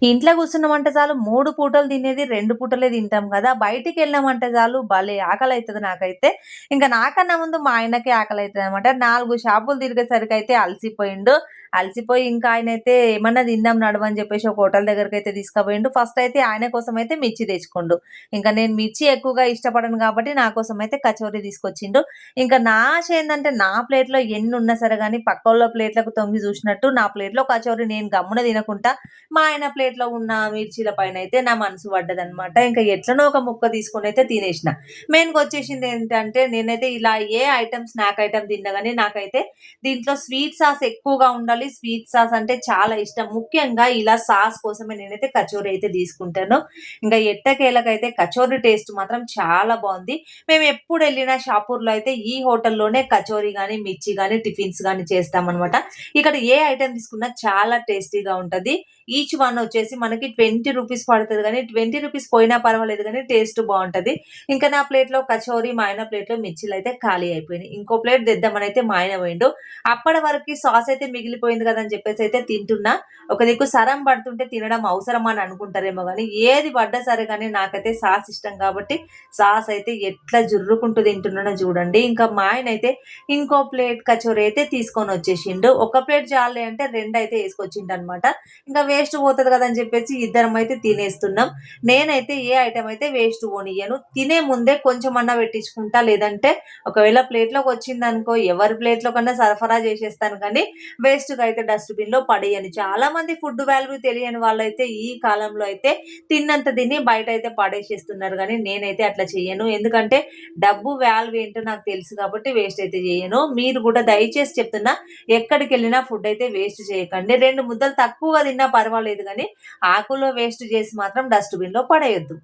ఇంట్లో కూర్చున్నామంటే చాలు 3 పూటలు తినేది 2 పూటలే తింటాం కదా! బయటికెళ్ళామంటే చాలు భలే ఆకలైతది నాకైతే. ఇంక నాకన్నా ముందు మా ఆయనకే ఆకలైతదనమాట. 4 షాపులు తిరిగేసరికైతే అలసిపోయిండు. అలసిపోయి ఇంకా ఆయనైతే ఏమన్నా తిందాం నడువని చెప్పేసి ఒక హోటల్ దగ్గరకైతే తీసుకుపోయిండు. ఫస్ట్ అయితే ఆయన కోసమయితే మిర్చి తెచ్చుకుండు. ఇంక నేను మిర్చి ఎక్కువగా ఇష్టపడను కాబట్టి నా కోసమయితే కచోరీ తీసుకొచ్చిండు. ఇంక నా ఆశ ఏందంటే నా ప్లేట్‌లో ఎన్నున్నా సరే గాని పక్కోళ్ళ ప్లేట్‌లకు తొంగి చూసినట్టు నా ప్లేట్‌లో కచోరీ నేను గమ్మున తినకుంటా మా ఆయన ప్లేట్‌లో ఉన్న మిర్చీల పైనైతే నా మనసు పడ్డదనమాట. ఇంక ఎట్లనో ఒక ముక్క తీసుకొనైతే తినేసిన. మెయిన్‌గొచ్చేసిందేంటంటే నేనైతే ఇలా ఏ ఐటెమ్ స్నాక్ ఐటెమ్ తిన్నా గాని నాకైతే దీంట్లో స్వీట్ సాస్ ఎక్కువగా ఉండాలి. స్వీట్ సాస్ అంటే చాలా ఇష్టం. ముఖ్యంగా ఇలా సాస్ కోసమే నేనైతే కచోరీ అయితే తీసుకుంటాను. ఇంక ఎట్టకేలకైతే కచోరీ టేస్ట్ మాత్రం చాలా బావుంది. మేమెప్పుడెళ్ళినా షాపూర్‌లో అయితే ఈ హోటల్‌లోనే కచోరీ గాని, మిర్చి గాని, టిఫిన్స్ గాని చేస్తామనమాట. ఇక్కడ ఏ ఐటెమ్ తీసుకున్నా చాలా టేస్టీగా ఉంటది. ఈచ్ వన్ వచ్చేసి మనకి 20 రూపీస్ పడతది గానీ, 20 రూపీస్ పోయినా పర్వాలేదు గానీ టేస్ట్ బావుంటది. ఇంకా నా ప్లేట్‌లో కచోరీ, మా ఆయన ప్లేట్‌లో మిర్చిలయితే ఖాళీ అయిపోయినాయి. ఇంకో ప్లేట్ తెద్దామనైతే మా ఆయన పోయిండు. అప్పటి వరకి సాస్ అయితే మిగిలిపోయింది కదా! అని చెప్పేసయితే తింటున్నా. ఒక దిక్కు సరం పడుతుంటే తినడం అవసరమా అని అనుకుంటారేమో గానీ, ఏది పడ్డా సరే గానీ నాకైతే సాస్ ఇష్టం కాబట్టి సాస్ అయితే ఎట్లా జుర్రుకుంటూ తింటున్నానో చూడండి. ఇంకా మా ఆయనైతే ఇంకో ప్లేట్ కచోరీ అయితే తీసుకొనొచ్చేసిండు. ఒక ప్లేట్ చాలులే అంటే 2 అయితే యేసుకొచ్చిండనమాట. ఇంకా వేస్ట్ పోతది కదా! అని చెప్పేసి ఇద్దరమైతే తినేస్తున్నాం. నేనైతే ఏ ఐటెమ్ అయితే వేస్ట్ పోనియ్యను. తినే ముందే కొంచెమన్నా పెట్టించుకుంటా. లేదంటే ఒకవేళ ప్లేట్‌లోకొచ్చిందనుకో ఎవరి ప్లేట్‌లో కన్నా సరఫరా చేసేస్తాను కానీ వేస్ట్‌గా అయితే డస్ట్‌బిన్‌లో పడేయను. చాలామంది ఫుడ్ వాల్యూ తెలియని వాళ్ళైతే ఈ కాలంలో అయితే తిన్నంత తిని బయటైతే పడేసేస్తున్నారు గానీ నేనైతే అట్లా చెయ్యను. ఎందుకంటే డబ్బు వాల్యూ ఏంటో నాకు తెలుసు కాబట్టి వేస్ట్ అయితే జేయను. మీరు గూడా దయచేసి చెప్తున్నా ఎక్కడికెళ్ళినా ఫుడ్ అయితే వేస్ట్ చేయకండి. 2 ముద్దలు తక్కువగా తిన్నా పర్వాలేదు గానీ, ఆకులో వేస్ట్ చేసి మాత్రం డస్ట్‌బిన్‌లో పడేయొద్దు.